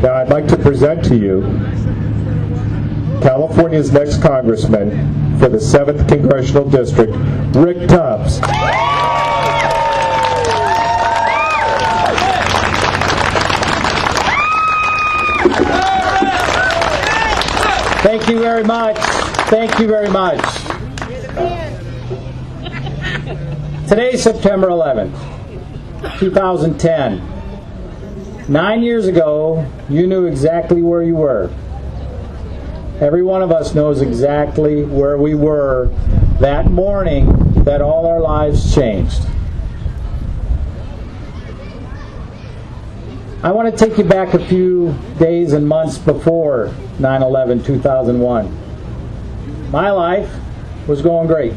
Now I'd like to present to you California's next congressman for the 7th Congressional District, Rick Tubbs. Thank you very much. Thank you very much. Today's September 11th, 2010. 9 years ago, you knew exactly where you were. Every one of us knows exactly where we were that morning that all our lives changed. I want to take you back a few days and months before 9/11/2001. My life was going great.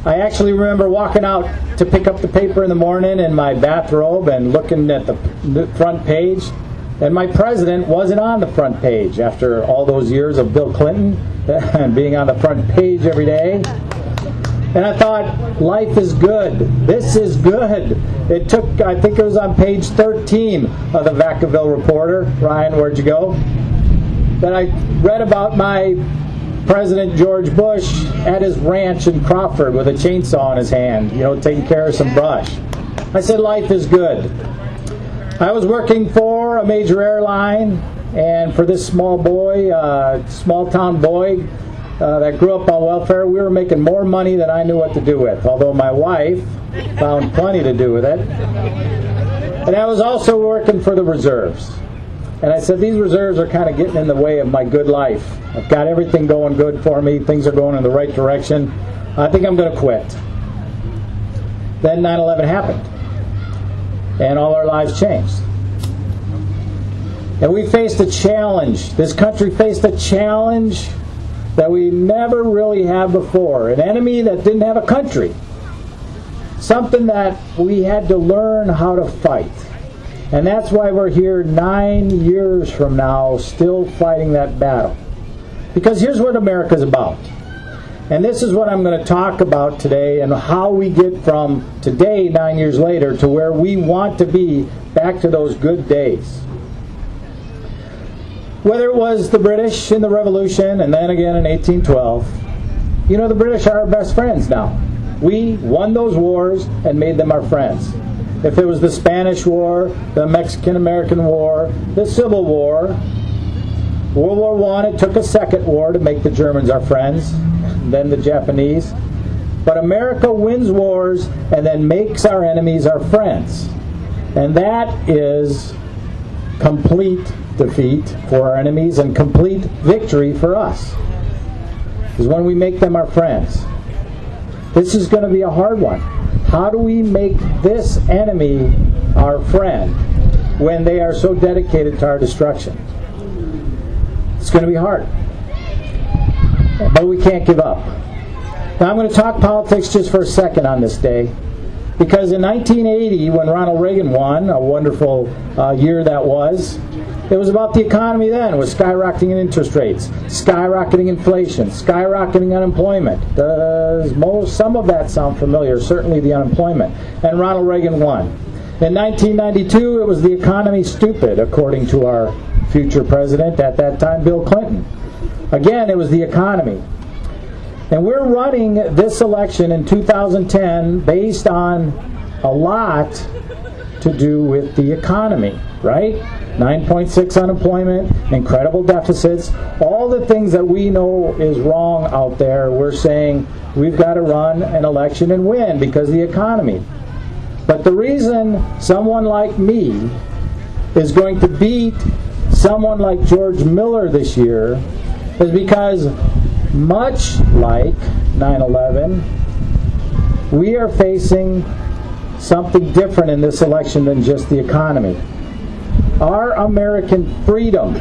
I actually remember walking out to pick up the paper in the morning in my bathrobe and looking at the front page, and my president wasn't on the front page after all those years of Bill Clinton and being on the front page every day. And I thought, life is good. This is good. It took, I think it was on page 13 of the Vacaville Reporter, Ryan, where'd you go? That I read about my President George Bush at his ranch in Crawford with a chainsaw in his hand, taking care of some brush. I said, life is good. I was working for a major airline, and for this small town boy that grew up on welfare, we were making more money than I knew what to do with, although my wife found plenty to do with it. And I was also working for the reserves. And I said, these reserves are kind of getting in the way of my good life. I've got everything going good for me. Things are going in the right direction. I think I'm going to quit. Then 9/11 happened. And all our lives changed. And we faced a challenge. This country faced a challenge that we never really had before. An enemy that didn't have a country. Something that we had to learn how to fight. And that's why we're here 9 years from now still fighting that battle. Because here's what America's about. And this is what I'm going to talk about today, and how we get from today, 9 years later, to where we want to be, back to those good days. Whether it was the British in the Revolution and then again in 1812, the British are our best friends now. We won those wars and made them our friends. If it was the Spanish War, the Mexican-American War, the Civil War, World War I, it took a second war to make the Germans our friends, then the Japanese. But America wins wars and then makes our enemies our friends. And that is complete defeat for our enemies and complete victory for us, is when we make them our friends. This is going to be a hard one. How do we make this enemy our friend when they are so dedicated to our destruction? It's going to be hard. But we can't give up. Now I'm going to talk politics just for a second on this day. Because in 1980, when Ronald Reagan won, a wonderful year that was, it was about the economy then. It was skyrocketing interest rates, skyrocketing inflation, skyrocketing unemployment. Does some of that sound familiar? Certainly the unemployment. And Ronald Reagan won. In 1992, it was the economy stupid, according to our future president at that time, Bill Clinton. Again, it was the economy. And we're running this election in 2010 based on a lot to do with the economy, right? 9.6 unemployment, incredible deficits, all the things that we know is wrong out there. We're saying we've got to run an election and win because of the economy. But the reason someone like me is going to beat someone like George Miller this year is because, much like 9/11, we are facing something different in this election than just the economy. Our American freedom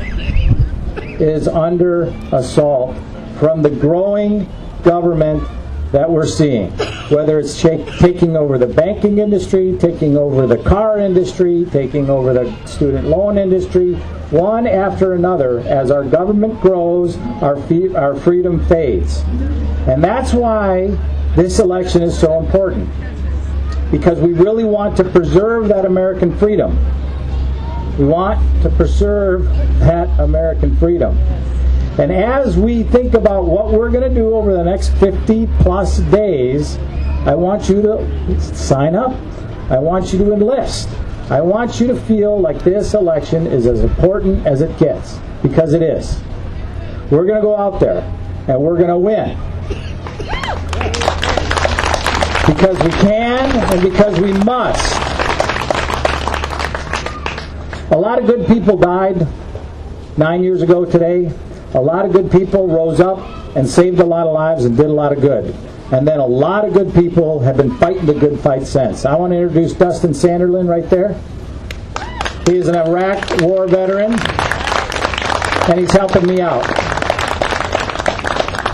is under assault from the growing government that we're seeing. Whether it's taking over the banking industry, taking over the car industry, taking over the student loan industry, one after another, as our government grows, our freedom fades. And that's why this election is so important. Because we really want to preserve that American freedom. We want to preserve that American freedom. And as we think about what we're going to do over the next 50 plus days, I want you to sign up. I want you to enlist. I want you to feel like this election is as important as it gets, because it is. We're going to go out there and we're going to win. Because we can and because we must. A lot of good people died 9 years ago today. A lot of good people rose up and saved a lot of lives and did a lot of good. And then a lot of good people have been fighting the good fight since. I want to introduce Dustin Sanderlin right there. He is an Iraq war veteran, and he's helping me out.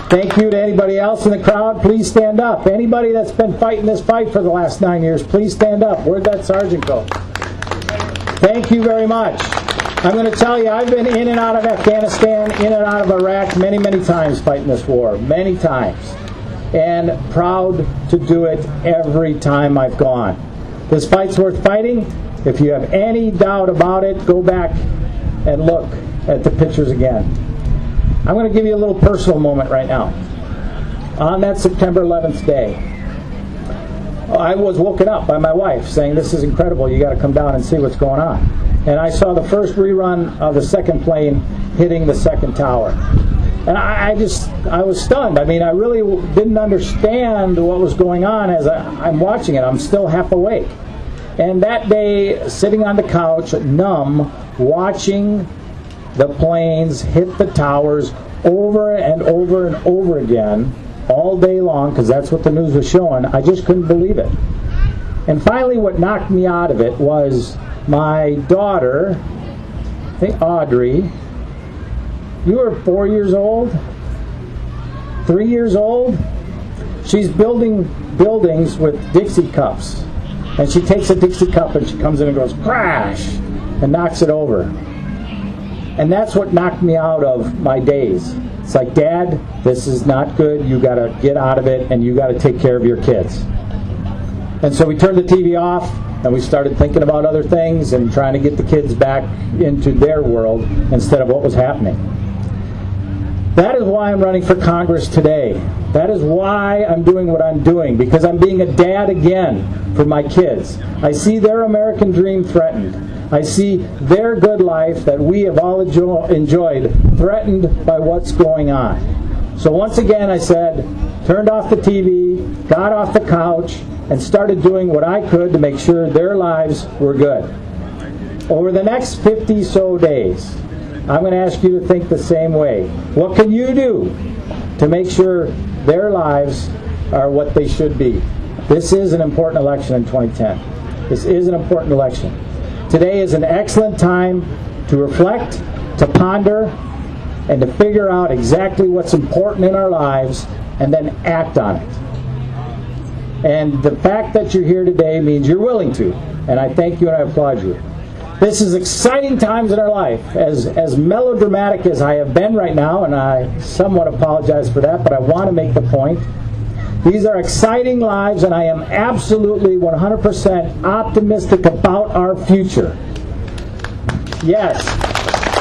Thank you to anybody else in the crowd. Please stand up. Anybody that's been fighting this fight for the last 9 years, please stand up. Where'd that sergeant go? Thank you very much. I'm going to tell you, I've been in and out of Afghanistan, in and out of Iraq many, many times fighting this war. Many times. And proud to do it every time I've gone. This fight's worth fighting. If you have any doubt about it, go back and look at the pictures again. I'm going to give you a little personal moment right now. On that September 11th day, I was woken up by my wife saying, "This is incredible, you got to come down and see what's going on." And I saw the first rerun of the second plane hitting the second tower. And I was stunned. I mean, I really didn't understand what was going on as I'm watching it. I'm still half awake. And that day, sitting on the couch, numb, watching the planes hit the towers over and over and over again, all day long, because that's what the news was showing, I just couldn't believe it. And finally, what knocked me out of it was my daughter, I think Audrey. You were 4 years old? 3 years old? She's building buildings with Dixie cups. And she takes a Dixie cup and she comes in and goes, crash! And knocks it over. And that's what knocked me out of my days. It's like, Dad, this is not good. You got to get out of it and you got to take care of your kids. And so we turned the TV off and we started thinking about other things and trying to get the kids back into their world instead of what was happening. That is why I'm running for Congress today. That is why I'm doing what I'm doing, because I'm being a dad again for my kids. I see their American dream threatened. I see their good life that we have all enjoyed threatened by what's going on. So once again I said, turned off the TV, got off the couch, and started doing what I could to make sure their lives were good. Over the next 50 so days, I'm going to ask you to think the same way. What can you do to make sure their lives are what they should be? This is an important election in 2010. This is an important election. Today is an excellent time to reflect, to ponder, and to figure out exactly what's important in our lives and then act on it. And the fact that you're here today means you're willing to. And I thank you and I applaud you. This is exciting times in our life. As melodramatic as I have been right now, and I somewhat apologize for that, but I want to make the point. These are exciting lives, and I am absolutely 100% optimistic about our future. Yes,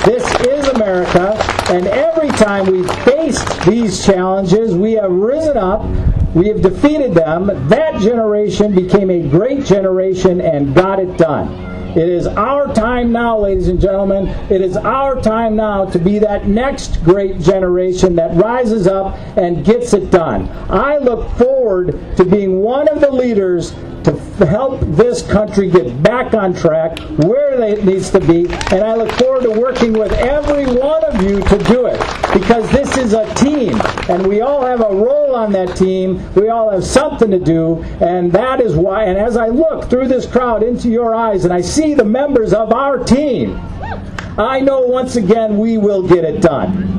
this is America, and every time we've faced these challenges, we have risen up, we have defeated them. That generation became a great generation and got it done. It is our time now, ladies and gentlemen. It is our time now to be that next great generation that rises up and gets it done. I look forward to being one of the leaders to help this country get back on track where it needs to be, and I look forward to working with every one of you to do it, because this is a team, and we all have a role on that team. We all have something to do, and that is why, and as I look through this crowd into your eyes and I see the members of our team, I know once again we will get it done.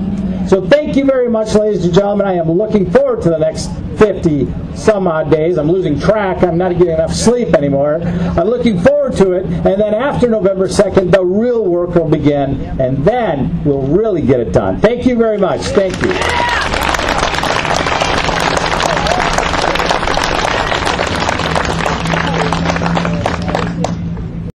So thank you very much, ladies and gentlemen. I am looking forward to the next 50 some odd days. I'm losing track. I'm not getting enough sleep anymore. I'm looking forward to it. And then after November 2nd, the real work will begin. And then we'll really get it done. Thank you very much. Thank you.